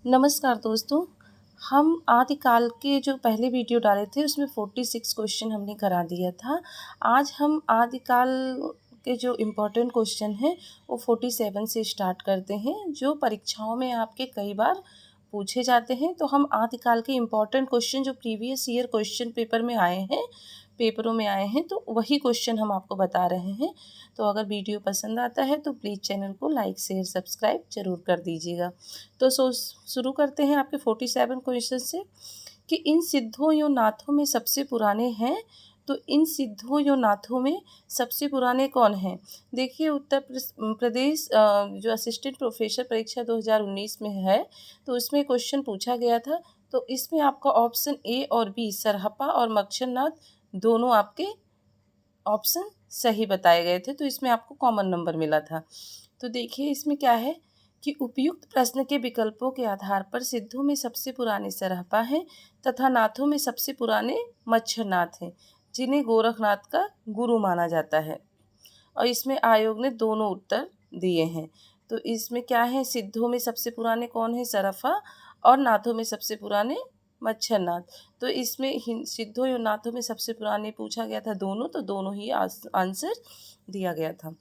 नमस्कार दोस्तों। हम आदिकाल के जो पहले वीडियो डाले थे उसमें 46 क्वेश्चन हमने करा दिया था। आज हम आदिकाल के जो इम्पोर्टेंट क्वेश्चन हैं वो 47 से स्टार्ट करते हैं, जो परीक्षाओं में आपके कई बार पूछे जाते हैं। तो हम आदिकाल के इम्पोर्टेंट क्वेश्चन जो प्रीवियस ईयर क्वेश्चन पेपरों में आए हैं तो वही क्वेश्चन हम आपको बता रहे हैं। तो अगर वीडियो पसंद आता है तो प्लीज़ चैनल को लाइक शेयर सब्सक्राइब ज़रूर कर दीजिएगा। तो शुरू करते हैं आपके 47 क्वेश्चन से कि इन सिद्धों यो नाथों में सबसे पुराने हैं। तो इन सिद्धों यो नाथों में सबसे पुराने कौन हैं? देखिए, उत्तर प्रदेश जो असिस्टेंट प्रोफेसर परीक्षा 2019 में है तो उसमें क्वेश्चन पूछा गया था। तो इसमें आपका ऑप्शन ए और बी सरहपा और मच्छरनाथ दोनों आपके ऑप्शन सही बताए गए थे, तो इसमें आपको कॉमन नंबर मिला था। तो देखिए इसमें क्या है कि उपयुक्त प्रश्न के विकल्पों के आधार पर सिद्धों में सबसे पुराने सरहपा हैं तथा नाथों में सबसे पुराने मच्छरनाथ हैं, जिन्हें गोरखनाथ का गुरु माना जाता है। और इसमें आयोग ने दोनों उत्तर दिए हैं। तो इसमें क्या है, सिद्धों में सबसे पुराने कौन है? सरफा, और नाथों में सबसे पुराने मच्छरनाथ। तो इसमें सिद्धों और नाथों में सबसे पुराने पूछा गया था दोनों, तो दोनों ही आंसर दिया गया था।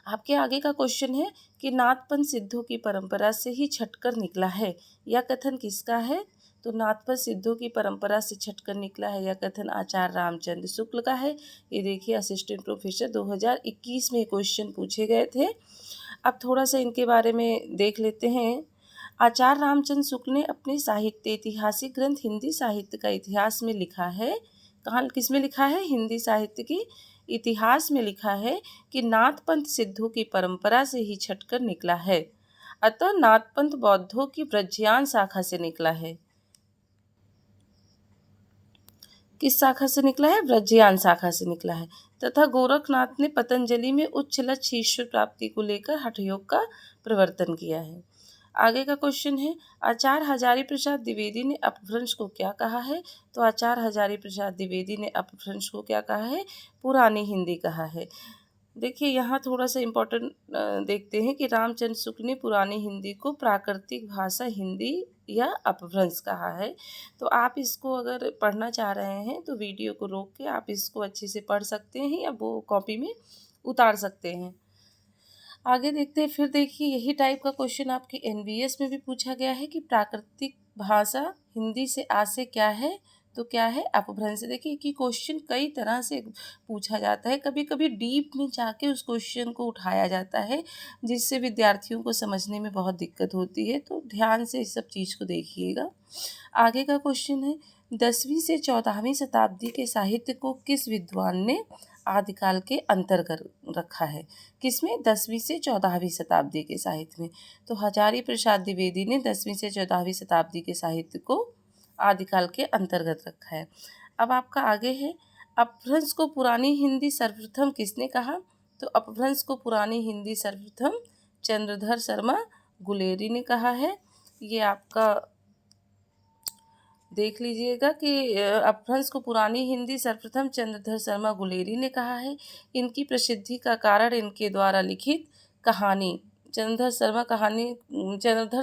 आपके आगे का क्वेश्चन है कि नाथपंथ सिद्धों की परंपरा से ही छटकर निकला है, यह कथन किसका है? तो नाथपंथ सिद्धों की परंपरा से छटकर निकला है, यह कथन आचार्य रामचंद्र शुक्ल का है। ये देखिए असिस्टेंट प्रोफेसर 2021 में क्वेश्चन पूछे गए थे। अब थोड़ा सा इनके बारे में देख लेते हैं। आचार्य रामचंद्र शुक्ल ने अपने साहित्य ऐतिहासिक ग्रंथ हिंदी साहित्य का इतिहास में लिखा है। कहाँ किस में लिखा है? हिंदी साहित्य की इतिहास में लिखा है कि नाथपंथ सिद्धों की परंपरा से ही छटकर निकला है, अतः नाथपंथ बौद्धों की व्रजयान शाखा से निकला है। किस शाखा से निकला है? व्रजयान शाखा से निकला है। तथा गोरखनाथ ने पतंजलि में उच्च लक्ष्य ईश्वर प्राप्ति को लेकर हठयोग का प्रवर्तन किया है। आगे का क्वेश्चन है, आचार्य हजारी प्रसाद द्विवेदी ने अपभ्रंश को क्या कहा है? तो आचार्य हजारी प्रसाद द्विवेदी ने अपभ्रंश को क्या कहा है? पुरानी हिंदी कहा है। देखिए यहाँ थोड़ा सा इम्पोर्टेंट देखते हैं कि रामचंद्र शुक्ल ने पुरानी हिंदी को प्राकृतिक भाषा हिंदी या अपभ्रंश कहा है। तो आप इसको अगर पढ़ना चाह रहे हैं तो वीडियो को रोक के आप इसको अच्छे से पढ़ सकते हैं या वो कॉपी में उतार सकते हैं। आगे देखते हैं। फिर देखिए यही टाइप का क्वेश्चन आपके एनवीएस में भी पूछा गया है कि प्राकृतिक भाषा हिंदी से आशय क्या है? तो क्या है? अपभ्रंश। देखिए कि क्वेश्चन कई तरह से पूछा जाता है, कभी कभी डीप में जाके उस क्वेश्चन को उठाया जाता है, जिससे विद्यार्थियों को समझने में बहुत दिक्कत होती है। तो ध्यान से इस सब चीज़ को देखिएगा। आगे का क्वेश्चन है, 10वीं से 14वीं शताब्दी के साहित्य को किस विद्वान ने आदिकाल के अंतर्गत रखा है? किसमें? 10वीं से 14वीं शताब्दी के साहित्य में। तो हजारी प्रसाद द्विवेदी ने 10वीं से 14वीं शताब्दी के साहित्य को आदिकाल के अंतर्गत रखा है। अब आपका आगे है, अपभ्रंश को पुरानी हिंदी सर्वप्रथम किसने कहा? तो अपभ्रंश को पुरानी हिंदी सर्वप्रथम चंद्रधर शर्मा गुलेरी ने कहा है। ये आपका देख लीजिएगा कि अपभ्रंश को पुरानी हिंदी सर्वप्रथम चंद्रधर शर्मा गुलेरी ने कहा है। इनकी प्रसिद्धि का कारण इनके द्वारा लिखित कहानी। चंद्रधर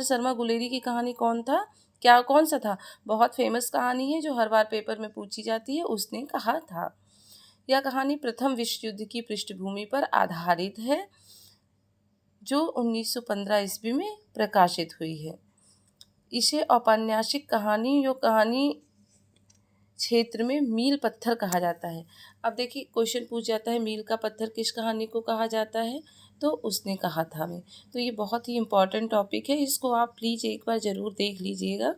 शर्मा गुलेरी की कहानी कौन सा था? बहुत फेमस कहानी है जो हर बार पेपर में पूछी जाती है, उसने कहा था। यह कहानी प्रथम विश्व युद्ध की पृष्ठभूमि पर आधारित है, जो 1915 ईस्वी में प्रकाशित हुई है। इसे औपन्यासिक कहानी क्षेत्र में मील पत्थर कहा जाता है। अब देखिए क्वेश्चन पूछ जाता है मील का पत्थर किस कहानी को कहा जाता है? तो उसने कहा था हमें। तो ये बहुत ही इम्पॉर्टेंट टॉपिक है, इसको आप प्लीज़ एक बार ज़रूर देख लीजिएगा।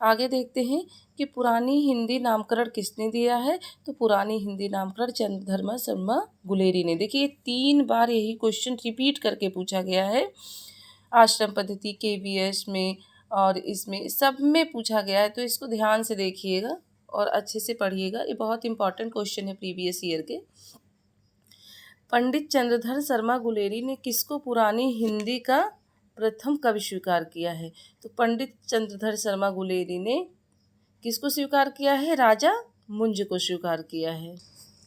आगे देखते हैं कि पुरानी हिंदी नामकरण किसने दिया है? तो पुरानी हिंदी नामकरण चंद्रधर शर्मा गुलेरी ने। देखिए 3 बार यही क्वेश्चन रिपीट करके पूछा गया है। आश्रम पद्धति, केवीएस में और इसमें सब में पूछा गया है, तो इसको ध्यान से देखिएगा और अच्छे से पढ़िएगा। ये बहुत इंपॉर्टेंट क्वेश्चन है प्रीवियस ईयर के। पंडित चंद्रधर शर्मा गुलेरी ने किसको पुरानी हिंदी का प्रथम कवि स्वीकार किया है? तो पंडित चंद्रधर शर्मा गुलेरी ने किसको स्वीकार किया है? राजा मुंज को स्वीकार किया है।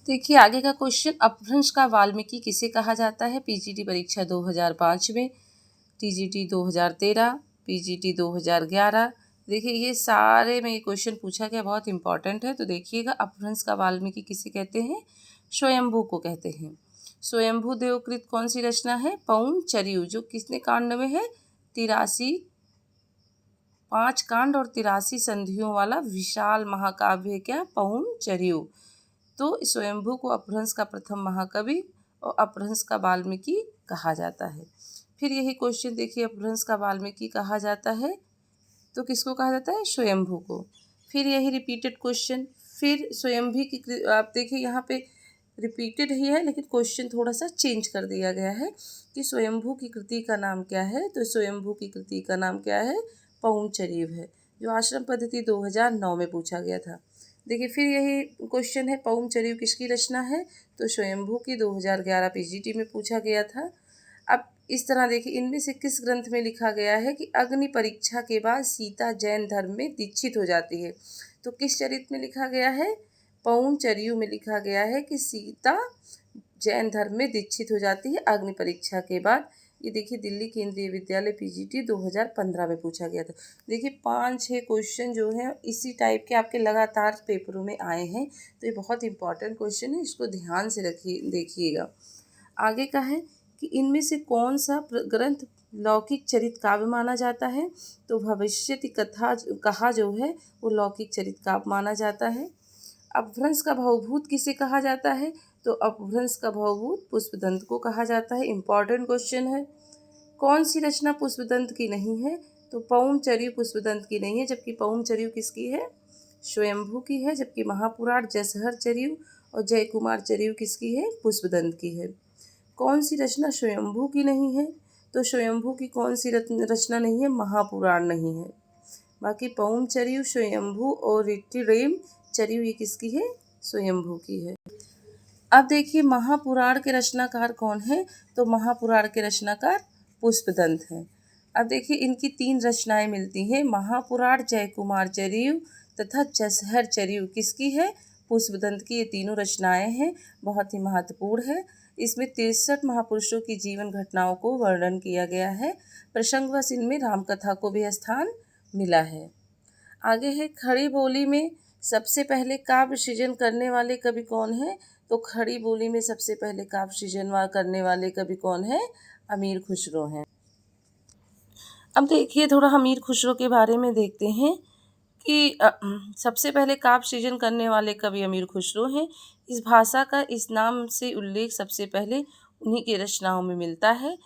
देखिए आगे का क्वेश्चन, अपभ्रंश का वाल्मीकि किसे कहा जाता है? पीजीटी परीक्षा 2005 में, टीजीटी 2013, PGT 2011। देखिए ये सारे में ये क्वेश्चन पूछा गया, बहुत इंपॉर्टेंट है। तो देखिएगा, अपभ्रंश का वाल्मीकि किसे कहते हैं? स्वयंभू को कहते हैं। स्वयंभू देवकृत कौन सी रचना है? पौंचर्यु, जो किसने कांड में है? 83, 5 कांड और 83 संधियों वाला विशाल महाकाव्य क्या? पौंचर्यु। तो स्वयंभू को अपभ्रंश का प्रथम महाकवि और अपभ्रंश का वाल्मीकि कहा जाता है। फिर यही क्वेश्चन देखिए, अपभ्रंश का वाल्मीकि कहा जाता है तो किसको कहा जाता है? स्वयंभू को। फिर यही रिपीटेड क्वेश्चन, फिर स्वयंभी की, आप देखिए यहाँ पे रिपीटेड ही है लेकिन क्वेश्चन थोड़ा सा चेंज कर दिया गया है कि स्वयंभू की कृति का नाम क्या है? तो स्वयंभू की कृति का नाम क्या है? पौंचर्यु है, जो आश्रम पद्धति 2009 में पूछा गया था। देखिए फिर यही क्वेश्चन है, पौंचर्यु किसकी रचना है? तो स्वयंभू की 2011 PGT में पूछा गया था। अब इस तरह देखिए, इनमें से किस ग्रंथ में लिखा गया है कि अग्नि परीक्षा के बाद सीता जैन धर्म में दीक्षित हो जाती है? तो किस चरित में लिखा गया है? पौंचर्यु में लिखा गया है कि सीता जैन धर्म में दीक्षित हो जाती है अग्नि परीक्षा के बाद। ये देखिए दिल्ली केंद्रीय विद्यालय PGT 2015 में पूछा गया था। देखिए 5-6 क्वेश्चन जो हैं इसी टाइप के आपके लगातार पेपरों में आए हैं, तो ये बहुत इंपॉर्टेंट क्वेश्चन है, इसको ध्यान से देखिएगा। आगे का है कि इनमें से कौन सा ग्रंथ लौकिक चरित काव्य माना जाता है? तो भविष्यति कथा कहा जो है वो लौकिक चरित काव्य माना जाता है। अपभ्रंश का भवभूत किसे कहा जाता है? तो अपभ्रंश का भवभूत पुष्पदंत को कहा जाता है। इंपॉर्टेंट क्वेश्चन है। कौन सी रचना पुष्पदंत की नहीं है? तो पौंचर्यु पुष्पदंत की नहीं है, जबकि पौंचर्यु किसकी है? स्वयंभू की है। जबकि महापुराण जसहरचर्यु और जयकुमारचर्यु किसकी है? पुष्पदंत की है। कौन सी रचना स्वयंभू की नहीं है? तो स्वयंभू की कौन सी रचना नहीं है? महापुराण नहीं है। बाकी पौंचर्यु, स्वयंभू और ऋटिरेम चर्यु ये किसकी है? स्वयंभू की है। अब देखिए महापुराण के रचनाकार कौन है? तो महापुराण के रचनाकार पुष्पदंत हैं। अब देखिए इनकी 3 रचनाएं मिलती हैं, महापुराण, जयकुमारचर्यु तथा जसहरचर्यु किसकी है? पुष्पदंत की। ये तीनों रचनाएं हैं, बहुत ही महत्वपूर्ण है। इसमें 63 महापुरुषों की जीवन घटनाओं को वर्णन किया गया है। प्रसंगवश इनमें रामकथा को भी स्थान मिला है। आगे है, खड़ी बोली में सबसे पहले काव्य सृजन करने वाले कवि कौन है? तो खड़ी बोली में सबसे पहले काव्य सृजन करने वाले कवि कौन है? अमीर खुसरो हैं। अब देखिए थोड़ा अमीर खुसरो के बारे में देखते हैं कि सबसे पहले काव्य सृजन करने वाले कवि अमीर खुसरो हैं। इस भाषा का इस नाम से उल्लेख सबसे पहले उन्हीं की रचनाओं में मिलता है।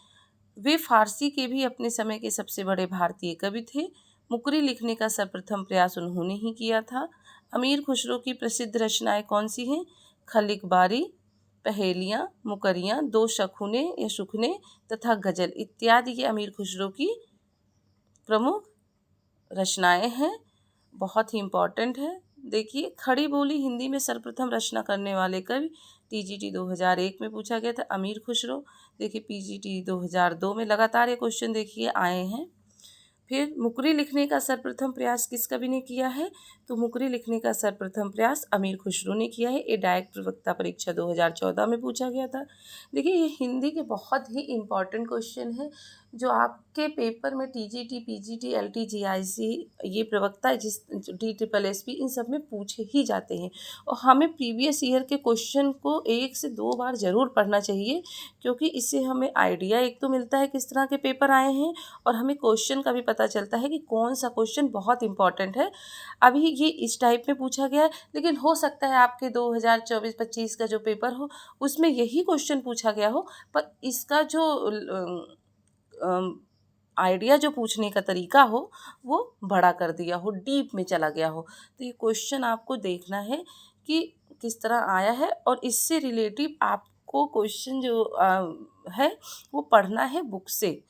वे फारसी के भी अपने समय के सबसे बड़े भारतीय कवि थे। मुकरी लिखने का सर्वप्रथम प्रयास उन्होंने ही किया था। अमीर खुसरो की प्रसिद्ध रचनाएं कौन सी हैं? खलिकबारी, पहेलियाँ, मुकरियाँ, 2 शकुने या सुखने तथा गजल इत्यादि ये अमीर खुसरो की प्रमुख रचनाएं हैं, बहुत ही इम्पॉर्टेंट है। देखिए खड़ी बोली हिंदी में सर्वप्रथम रचना करने वाले कवि TGT 2001 में पूछा गया था, अमीर खुसरो। देखिए PGT 2002 में लगातार ये क्वेश्चन देखिए आए हैं। फिर मुकरी लिखने का सर्वप्रथम प्रयास किस कवि ने किया है? तो मुकरी लिखने का सर्वप्रथम प्रयास अमीर खुसरो ने किया है। ये डायरेक्ट प्रवक्ता परीक्षा 2014 में पूछा गया था। देखिए ये हिंदी के बहुत ही इम्पॉर्टेंट क्वेश्चन है, जो आपके पेपर में TGT, PGT, LT, GIC, ये प्रवक्ता DSSS इन सब में पूछे ही जाते हैं। और हमें प्रीवियस ईयर के क्वेश्चन को 1 से 2 बार ज़रूर पढ़ना चाहिए, क्योंकि इससे हमें आइडिया एक तो मिलता है किस तरह के पेपर आए हैं, और हमें क्वेश्चन का भी पता चलता है कि कौन सा क्वेश्चन बहुत इंपॉर्टेंट है। अभी ये इस टाइप में पूछा गया है, लेकिन हो सकता है आपके 2024-25 का जो पेपर हो उसमें यही क्वेश्चन पूछा गया हो, पर इसका जो आइडिया जो पूछने का तरीका हो वो बड़ा कर दिया हो, डीप में चला गया हो। तो ये क्वेश्चन आपको देखना है कि किस तरह आया है, और इससे रिलेटिव आपको क्वेश्चन जो है वो पढ़ना है बुक से।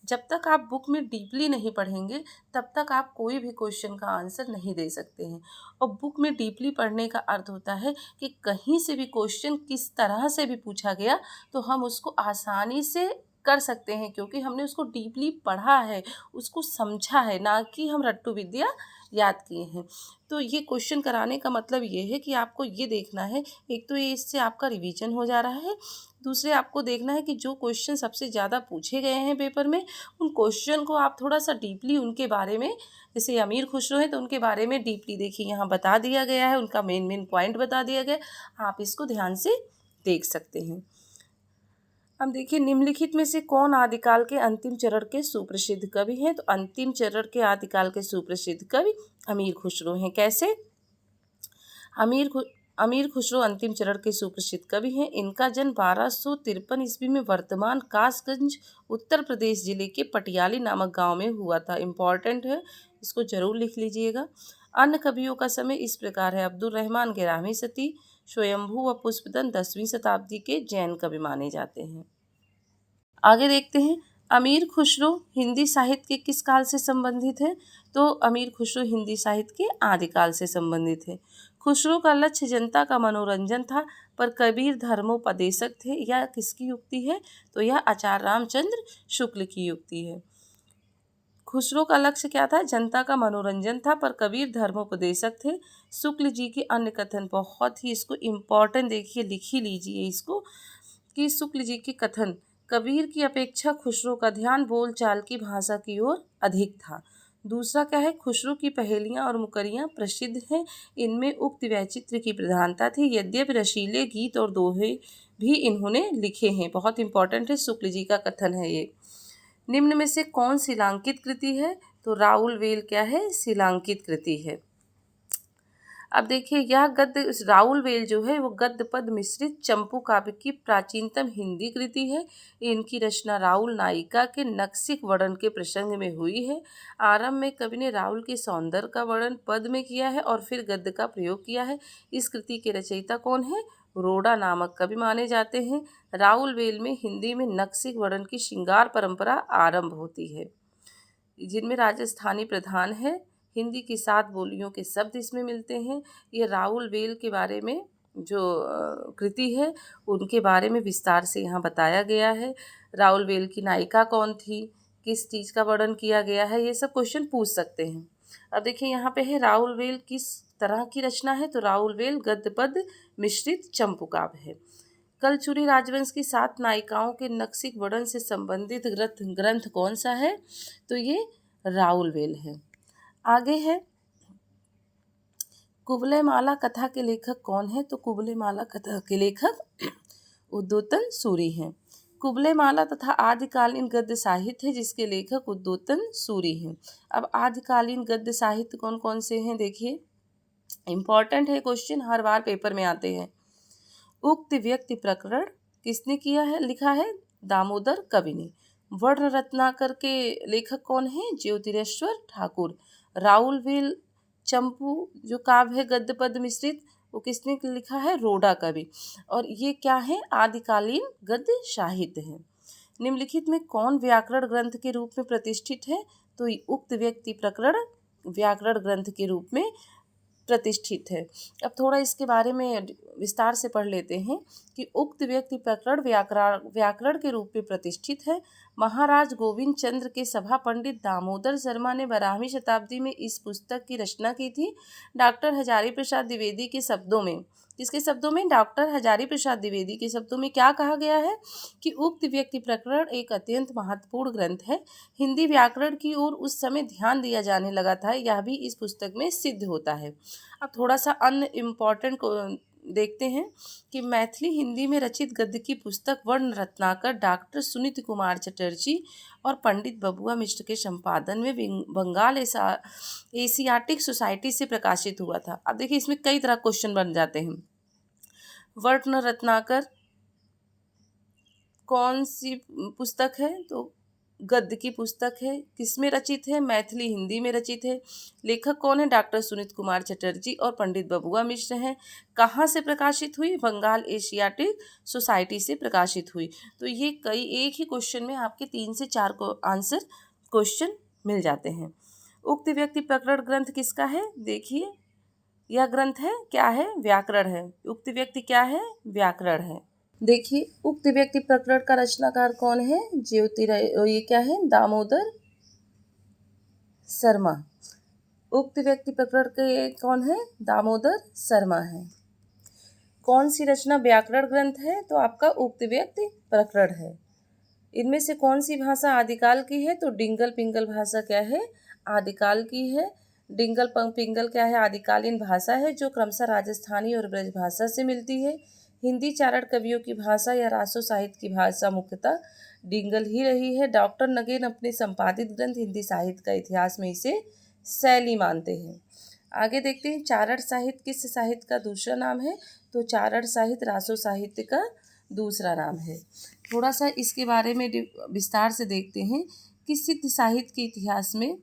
जब तक आप बुक में डीपली नहीं पढ़ेंगे तब तक आप कोई भी क्वेश्चन का आंसर नहीं दे सकते हैं। और बुक में डीपली पढ़ने का अर्थ होता है कि कहीं से भी क्वेश्चन किस तरह से भी पूछा गया तो हम उसको आसानी से कर सकते हैं, क्योंकि हमने उसको डीपली पढ़ा है, उसको समझा है, ना कि हम रट्टू विद्या याद किए हैं। तो ये क्वेश्चन कराने का मतलब ये है कि आपको ये देखना है, एक तो ये इससे आपका रिवीजन हो जा रहा है, दूसरे आपको देखना है कि जो क्वेश्चन सबसे ज़्यादा पूछे गए हैं पेपर में, उन क्वेश्चन को आप थोड़ा सा डीपली उनके बारे में, जैसे अमीर खुसरो हैं तो उनके बारे में डीपली देखिए, यहाँ बता दिया गया है, उनका मेन मेन पॉइंट बता दिया गया, आप इसको ध्यान से देख सकते हैं। अब देखिए, निम्नलिखित में से कौन आदिकाल के अंतिम चरण के सुप्रसिद्ध कवि हैं? तो अंतिम चरण के आदिकाल के सुप्रसिद्ध कवि अमीर खुसरो हैं। कैसे? अमीर खुसरो अंतिम चरण के सुप्रसिद्ध कवि हैं। इनका जन्म 1253 ईस्वी में वर्तमान कासगंज उत्तर प्रदेश जिले के पटियाली नामक गांव में हुआ था। इम्पॉर्टेंट है, इसको जरूर लिख लीजिएगा। अन्य कवियों का समय इस प्रकार है: अब्दुल रहमान 11वीं सदी, स्वयंभू व पुष्पदंत 10वीं शताब्दी के जैन कवि माने जाते हैं। आगे देखते हैं, अमीर खुसरो हिंदी साहित्य के किस काल से संबंधित है? तो अमीर खुसरो हिंदी साहित्य के आदिकाल से संबंधित है। खुसरो का लक्ष्य जनता का मनोरंजन था, पर कबीर धर्मोपदेशक थे। यह किसकी युक्ति है? तो यह आचार्य रामचंद्र शुक्ल की युक्ति है। खुसरो का लक्ष्य क्या था? जनता का मनोरंजन था, पर कबीर धर्मोपदेशक थे। शुक्ल जी के अन्य कथन बहुत ही, इसको इम्पोर्टेंट देखिए, लिख ही लीजिए इसको, कि शुक्ल जी के कथन: कबीर की अपेक्षा खुसरो का ध्यान बोलचाल की भाषा की ओर अधिक था। दूसरा क्या है? खुसरो की पहेलियाँ और मुकरियाँ प्रसिद्ध हैं, इनमें उक्त वैचित्र की प्रधानता थी। यद्यपि रसीले गीत और दोहे भी इन्होंने लिखे हैं। बहुत इंपॉर्टेंट है, शुक्ल जी का कथन है ये। निम्न में से कौन शिलांकित कृति है? तो राउल वेल क्या है? शिलांकित कृति है। अब देखिए, यह गद्य, राउल वेल जो है वो गद्य पद मिश्रित चंपू काव्य की प्राचीनतम हिंदी कृति है। इनकी रचना राउल नायिका के नक्सिक वर्णन के प्रसंग में हुई है। आरंभ में कवि ने राउल के सौंदर्य का वर्णन पद में किया है और फिर गद्य का प्रयोग किया है। इस कृति के रचयिता कौन है? रोड़ा नामक कवि माने जाते हैं। राउल वेल में हिंदी में नक्सिक वर्णन की श्रृंगार परंपरा आरंभ होती है, जिनमें राजस्थानी प्रधान है। हिंदी की 7 बोलियों के शब्द इसमें मिलते हैं। ये राउल वेल के बारे में जो कृति है, उनके बारे में विस्तार से यहाँ बताया गया है। राउल वेल की नायिका कौन थी, किस चीज़ का वर्णन किया गया है, ये सब क्वेश्चन पूछ सकते हैं। अब देखिए, यहाँ पे है राउल वेल किस तरह की रचना है? तो राउल वेल गद्य पद मिश्रित चंपू काव्य है। कलचुरी राजवंश की 7 नायिकाओं के नक्सिक वर्णन से संबंधित ग्रंथ कौन सा है? तो ये राउल वेल है। आगे है, कुबलय माला कथा के लेखक कौन है? तो कुबलय माला कथा के लेखक उद्योतन सूरी हैं। कुबलय माला तथा आदिकालीन गद्य साहित्य है, जिसके लेखक उद्योतन सूरी हैं। अब आदिकालीन गद्य साहित्य कौन कौन से हैं? देखिए, इंपॉर्टेंट है क्वेश्चन, हर बार पेपर में आते हैं। उक्त व्यक्ति प्रकरण किसने किया है, लिखा है? दामोदर कवि ने। वर्ण रत्नाकर के लेखक कौन है? ज्योतिरेश्वर ठाकुर। राउल वेल चंपू जो काव्य है गद्य पद मिश्रित, वो किसने लिखा है? रोड़ा कवि। और ये क्या है? आदिकालीन गद्य साहित्य है। निम्नलिखित में कौन व्याकरण ग्रंथ के रूप में प्रतिष्ठित है? तो उक्त व्यक्ति प्रकरण व्याकरण ग्रंथ के रूप में प्रतिष्ठित है। अब थोड़ा इसके बारे में विस्तार से पढ़ लेते हैं कि उक्त व्यक्ति प्रकरण व्याकरण के रूप में प्रतिष्ठित है। महाराज गोविंद चंद्र के सभा पंडित दामोदर शर्मा ने 12वीं शताब्दी में इस पुस्तक की रचना की थी। डॉक्टर हजारी प्रसाद द्विवेदी के शब्दों में, किसके शब्दों में? डॉक्टर हजारी प्रसाद द्विवेदी के शब्दों में क्या कहा गया है कि उक्त व्यक्ति प्रकरण एक अत्यंत महत्वपूर्ण ग्रंथ है। हिंदी व्याकरण की ओर उस समय ध्यान दिया जाने लगा था, यह भी इस पुस्तक में सिद्ध होता है। अब थोड़ा सा अन्य इम्पॉर्टेंट को देखते हैं कि मैथिली हिंदी में रचित गद्य की पुस्तक वर्ण रत्नाकर डॉक्टर सुनीत कुमार चटर्जी और पंडित बबुआ मिश्र के संपादन में बंगाल एशियाटिक सोसाइटी से प्रकाशित हुआ था। अब देखिए, इसमें कई तरह क्वेश्चन बन जाते हैं। वर्ण रत्नाकर कौन सी पुस्तक है? तो गद्य की पुस्तक है। किसमें रचित है? मैथिली हिंदी में रचित है। लेखक कौन है? डॉक्टर सुनीत कुमार चटर्जी और पंडित बबुआ मिश्र हैं। कहाँ से प्रकाशित हुई? बंगाल एशियाटिक सोसाइटी से प्रकाशित हुई। तो ये कई, एक ही क्वेश्चन में आपके 3 से 4 को आंसर क्वेश्चन मिल जाते हैं। उक्त व्यक्ति प्रकरण ग्रंथ किसका है? देखिए, यह ग्रंथ है, क्या है? व्याकरण है। उक्त व्यक्ति क्या है? व्याकरण है। देखिए, उक्त व्यक्ति प्रकरण का रचनाकार कौन है? ये क्या है? दामोदर शर्मा। उक्त व्यक्ति प्रकरण के कौन है? दामोदर शर्मा है। कौन सी रचना व्याकरण ग्रंथ है? तो आपका उक्त व्यक्ति प्रकरण है। इनमें से कौन सी भाषा आदिकाल की है? तो डिंगल पिंगल भाषा क्या है? आदिकाल की है। डिंगल पिंगल क्या है? आदिकालीन भाषा है जो क्रमशः राजस्थानी और ब्रज भाषा से मिलती है। हिंदी चारण कवियों की भाषा या रासो साहित्य की भाषा मुख्यतः डिंगल ही रही है। डॉक्टर नगेन अपने संपादित ग्रंथ हिंदी साहित्य का इतिहास में इसे शैली मानते हैं। आगे देखते हैं, चारण साहित्य किस साहित्य का दूसरा नाम है? तो चारण साहित्य रासो साहित्य का दूसरा नाम है। थोड़ा सा इसके बारे में विस्तार से देखते हैं कि सिद्ध साहित्य के इतिहास में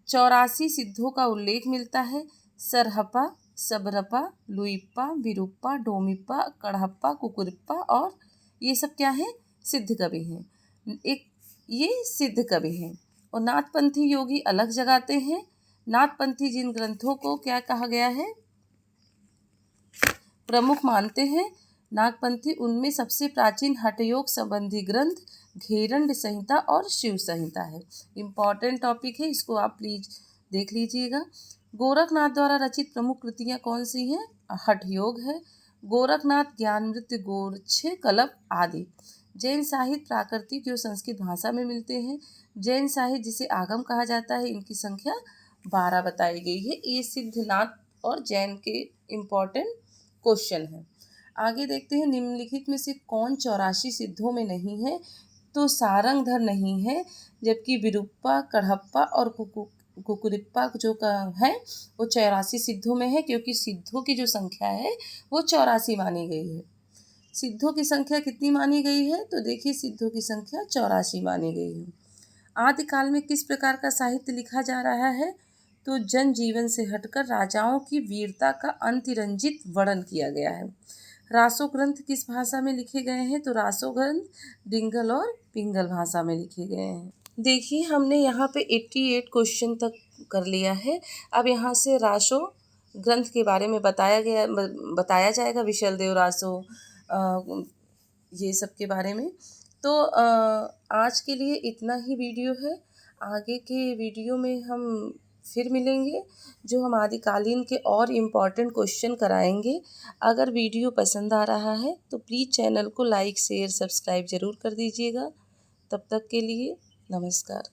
84 सिद्धों का उल्लेख मिलता है। सरहप्पा, सबरप्पा, लुइप्पा, विरूप्पा, डोमिप्पा, कड़हप्पा, कुकुरिप्पा और ये सब क्या है? सिद्ध कवि हैं। ये सिद्ध कवि हैं। और नाथपंथी योगी अलग जगाते हैं। नाथपंथी जिन ग्रंथों को क्या कहा गया है? प्रमुख मानते हैं नागपंथी, उनमें सबसे प्राचीन हठयोग संबंधी ग्रंथ घेरंड संहिता और शिव संहिता है। इम्पॉर्टेंट टॉपिक है, इसको आप प्लीज देख लीजिएगा। गोरखनाथ द्वारा रचित प्रमुख कृतियाँ कौन सी हैं? हठयोग है, गोरखनाथ ज्ञानमृत, गोरक्ष कल्प आदि। जैन साहित्य प्राकृतिक जो संस्कृत भाषा में मिलते हैं। जैन साहित्य जिसे आगम कहा जाता है, इनकी संख्या 12 बताई गई है। ये सिद्धनाथ और जैन के इम्पॉर्टेंट क्वेश्चन है। आगे देखते हैं, निम्नलिखित में से कौन 84 सिद्धों में नहीं है? तो सारंगधर नहीं है, जबकि विरूप्पा, कड़हप्पा और कुकुरिप्पा जो है वो 84 सिद्धों में है, क्योंकि सिद्धों की जो संख्या है वो 84 मानी गई है। सिद्धों की संख्या कितनी मानी गई है? तो देखिए, सिद्धों की संख्या 84 मानी गई है। आदिकाल में किस प्रकार का साहित्य लिखा जा रहा है? तो जनजीवन से हटकर राजाओं की वीरता का अतिरंजित वर्णन किया गया है। रासो ग्रंथ किस भाषा में लिखे गए हैं? तो रासो ग्रंथ डिंगल और पिंगल भाषा में लिखे गए हैं। देखिए, हमने यहाँ पे 88 क्वेश्चन तक कर लिया है। अब यहाँ से रासो ग्रंथ के बारे में बताया जाएगा, विशल देव रासो, ये सब के बारे में। तो आज के लिए इतना ही वीडियो है। आगे के वीडियो में हम फिर मिलेंगे, जो हम आदिकालीन के और इम्पॉर्टेंट क्वेश्चन कराएंगे। अगर वीडियो पसंद आ रहा है तो प्लीज़ चैनल को लाइक शेयर सब्सक्राइब ज़रूर कर दीजिएगा। तब तक के लिए नमस्कार।